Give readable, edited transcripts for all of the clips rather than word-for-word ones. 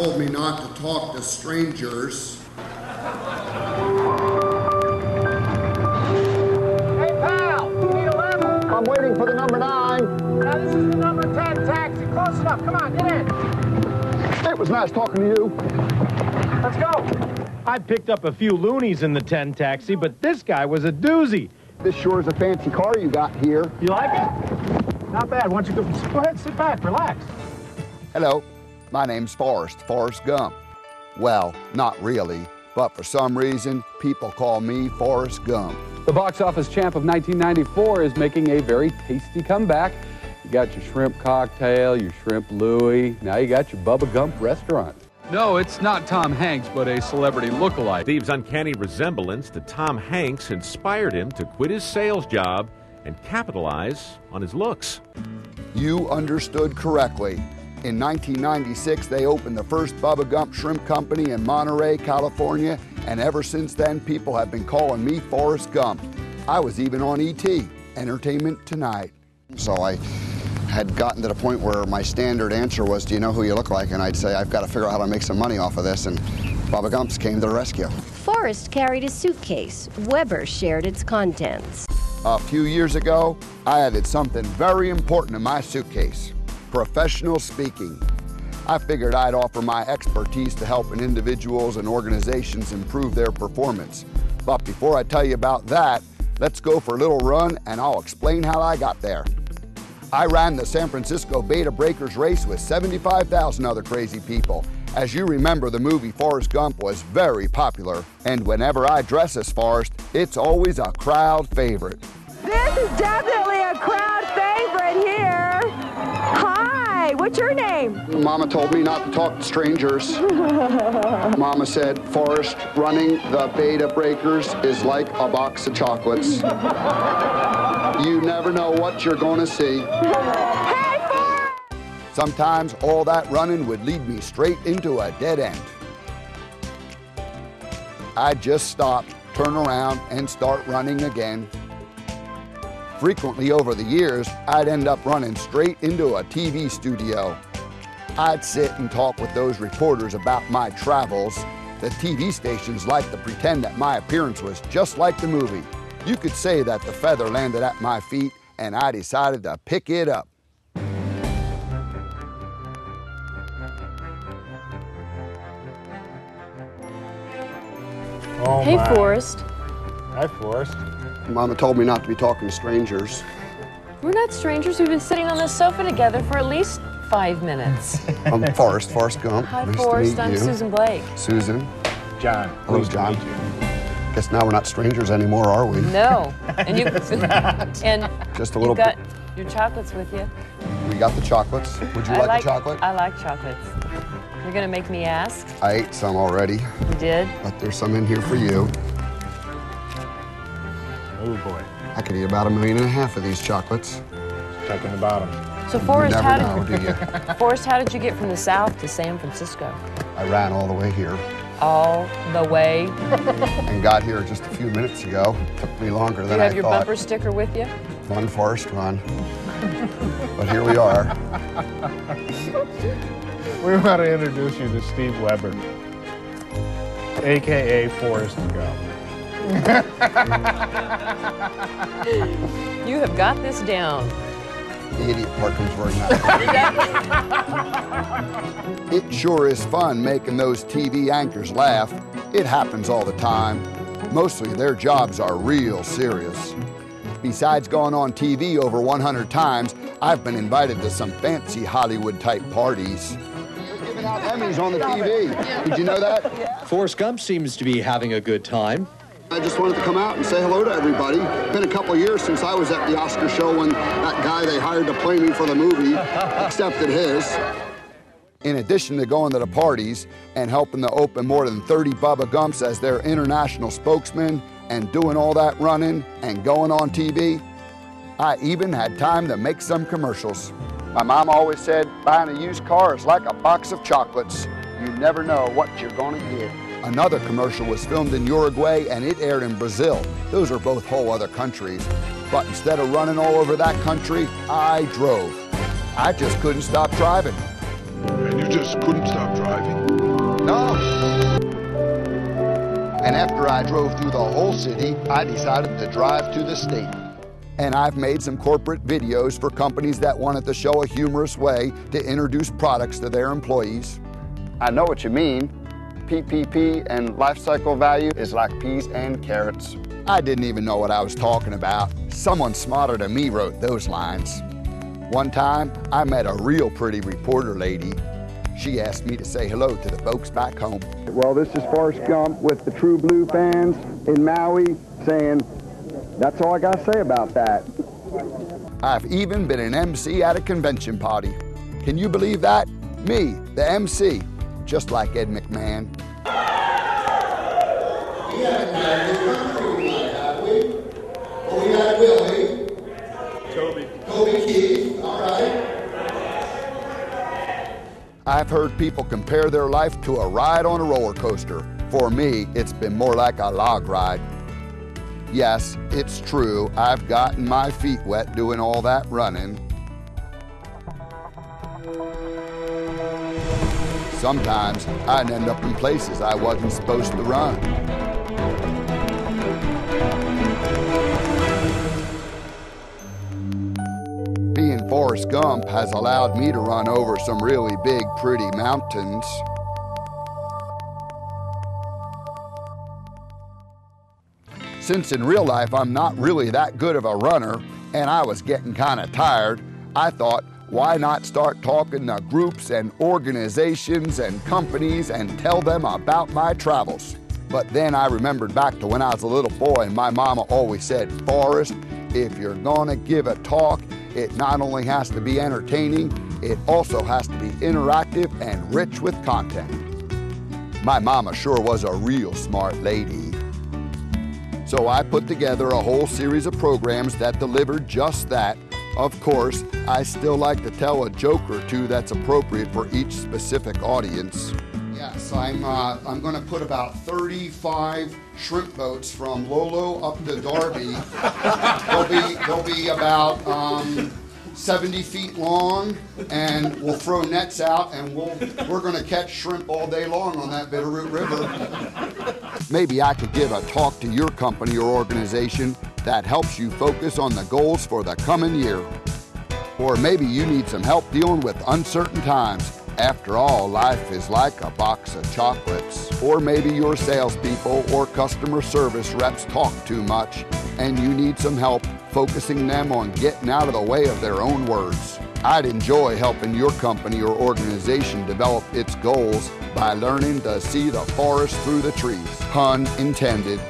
told me not to talk to strangers. Hey, pal, you need a lever? I'm waiting for the number 9. Now, this is the number 10 taxi. Close enough. Come on, get in. It was nice talking to you. Let's go. I picked up a few loonies in the 10 taxi, but this guy was a doozy. This sure is a fancy car you got here. You like it? Not bad. Why don't you go ahead, sit back, relax. Hello, my name's Forrest Gump. Well, not really, but for some reason, people call me Forrest Gump. The box office champ of 1994 is making a very tasty comeback. You got your shrimp cocktail, your shrimp Louis, now you got your Bubba Gump restaurant. No, it's not Tom Hanks, but a celebrity lookalike. Steve's uncanny resemblance to Tom Hanks inspired him to quit his sales job and capitalize on his looks. You understood correctly. In 1996, they opened the first Bubba Gump Shrimp Company in Monterey, California, and ever since then, people have been calling me Forrest Gump. I was even on E.T., Entertainment Tonight. So I had gotten to the point where my standard answer was, do you know who you look like? And I'd say, I've got to figure out how to make some money off of this, and Bubba Gumps came to the rescue. Forrest carried a suitcase. Weber shared its contents. A few years ago, I added something very important in my suitcase: professional speaking. I figured I'd offer my expertise to helping individuals and organizations improve their performance. But before I tell you about that, let's go for a little run and I'll explain how I got there. I ran the San Francisco Beta Breakers race with 75,000 other crazy people. As you remember, the movie Forrest Gump was very popular, and whenever I dress as Forrest, it's always a crowd favorite. This is definitely a crowd favorite here. Hi, what's your name? Mama told me not to talk to strangers. Mama said, Forrest, running the Beta Breakers is like a box of chocolates. You never know what you're gonna see. Hey, Forrest! Sometimes all that running would lead me straight into a dead end. I'd just stop, turn around, and start running again. Frequently over the years, I'd end up running straight into a TV studio. I'd sit and talk with those reporters about my travels. The TV stations liked to pretend that my appearance was just like the movie. You could say that the feather landed at my feet, and I decided to pick it up. Oh Hey, my. Forrest. Hi, Forrest. Mama told me not to be talking to strangers. We're not strangers. We've been sitting on this sofa together for at least 5 minutes. I'm Forrest Gump. Hi, Nice Forrest. to meet I'm you. Susan Blake. Susan. John. Hello, Pleased to John. meet you. Guess now we're not strangers anymore, are we? No. And you and Just a little you've got your chocolates with you. We got the chocolates. Would you like the chocolate? I like chocolates. You're gonna make me ask? I ate some already, You did? but there's some in here for you. Oh boy. I could eat about 1.5 million of these chocolates. Checking the bottom. So Forrest, you how never did know, do you? Forrest, how did you get from the South to San Francisco? I ran all the way here All the way. and got here just a few minutes ago. Took me longer Do than you have I your thought. bumper sticker with you? Run, Forrest, run. But here we are. We want to introduce you to Steve Weber, a.k.a. Forrest Gump. You have got this down. The idiot part comes right now. It sure is fun making those TV anchors laugh. It happens all the time. Mostly their jobs are real serious. Besides going on TV over 100 times, I've been invited to some fancy Hollywood-type parties. They're giving out Emmys on the TV. Did you know that? Forrest Gump seems to be having a good time. I just wanted to come out and say hello to everybody. It's been a couple years since I was at the Oscar show when that guy they hired to play me for the movie accepted his. In addition to going to the parties and helping to open more than 30 Bubba Gumps as their international spokesman and doing all that running and going on TV, I even had time to make some commercials. My mom always said, buying a used car is like a box of chocolates. You never know what you're gonna get. Another commercial was filmed in Uruguay and it aired in Brazil. Those are both whole other countries. But instead of running all over that country, I drove. I just couldn't stop driving. And you just couldn't stop driving? Gump. And after I drove through the whole city, I decided to drive to the state. And I've made some corporate videos for companies that wanted to show a humorous way to introduce products to their employees. I know what you mean. PPP and life cycle value is like peas and carrots. I didn't even know what I was talking about. Someone smarter than me wrote those lines. One time, I met a real pretty reporter lady. She asked me to say hello to the folks back home. Well, this is Forrest Gump with the True Blue fans in Maui saying, that's all I got to say about that. I've even been an MC at a convention party. Can you believe that? Me, the MC, just like Ed McMahon. We haven't had a new country tonight, have we? Well, we had Willie. Toby Keith, all right. I've heard people compare their life to a ride on a roller coaster. For me, it's been more like a log ride. Yes, it's true, I've gotten my feet wet doing all that running. Sometimes I'd end up in places I wasn't supposed to run. Being Forrest Gump has allowed me to run over some really big, pretty mountains. Since in real life I'm not really that good of a runner and I was getting kind of tired, I thought, why not start talking to groups and organizations and companies and tell them about my travels? But then I remembered back to when I was a little boy and my mama always said, Forrest, if you're gonna give a talk, it not only has to be entertaining, it also has to be interactive and rich with content. My mama sure was a real smart lady. So I put together a whole series of programs that delivered just that. Of course, I still like to tell a joke or two that's appropriate for each specific audience. Yes, I'm going to put about 35 shrimp boats from Lolo up to Darby. They'll be about 70 feet long, and we'll throw nets out, and we're going to catch shrimp all day long on that Bitterroot River. Maybe I could give a talk to your company or organization that helps you focus on the goals for the coming year. Or maybe you need some help dealing with uncertain times. After all, life is like a box of chocolates. Or maybe your salespeople or customer service reps talk too much and you need some help focusing them on getting out of the way of their own words. I'd enjoy helping your company or organization develop its goals by learning to see the forest through the trees, pun intended.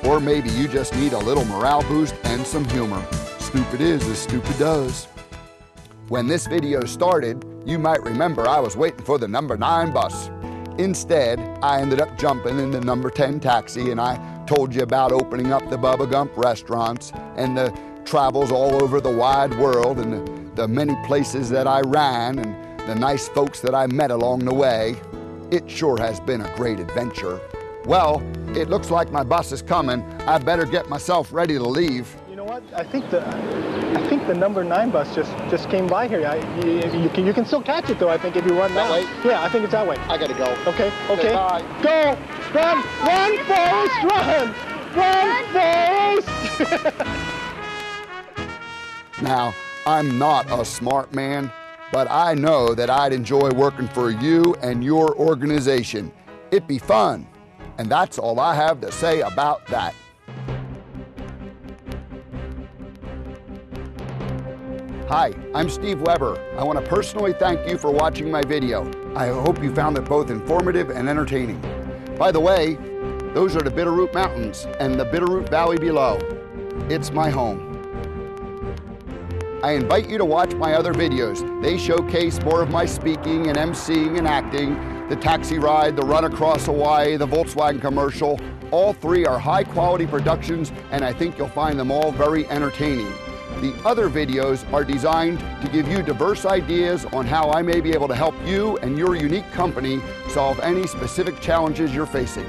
Or maybe you just need a little morale boost and some humor. Stupid is as stupid does. When this video started, you might remember I was waiting for the number 9 bus. Instead, I ended up jumping in the number 10 taxi and I told you about opening up the Bubba Gump restaurants and the travels all over the wide world and the many places that I ran and the nice folks that I met along the way. It sure has been a great adventure. Well, it looks like my bus is coming. I better get myself ready to leave. You know what? I think the number 9 bus just came by here. You can still catch it though. I think if you run that way. Yeah, I think it's that way. I gotta go. Okay. Okay. Bye. Go! Run! Run, Forrest! Run! Run, Forrest! Now, I'm not a smart man, but I know that I'd enjoy working for you and your organization. It'd be fun. And that's all I have to say about that. Hi, I'm Steve Weber. I want to personally thank you for watching my video. I hope you found it both informative and entertaining. By the way, those are the Bitterroot Mountains and the Bitterroot Valley below. It's my home. I invite you to watch my other videos. They showcase more of my speaking and emceeing and acting, the taxi ride, the run across Hawaii, the Volkswagen commercial. All 3 are high quality productions and I think you'll find them all very entertaining. The other videos are designed to give you diverse ideas on how I may be able to help you and your unique company solve any specific challenges you're facing.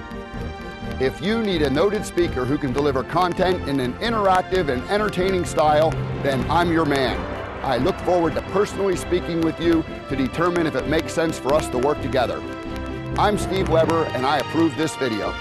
If you need a noted speaker who can deliver content in an interactive and entertaining style, then I'm your man. I look forward to personally speaking with you to determine if it makes sense for us to work together. I'm Steve Weber, and I approve this video.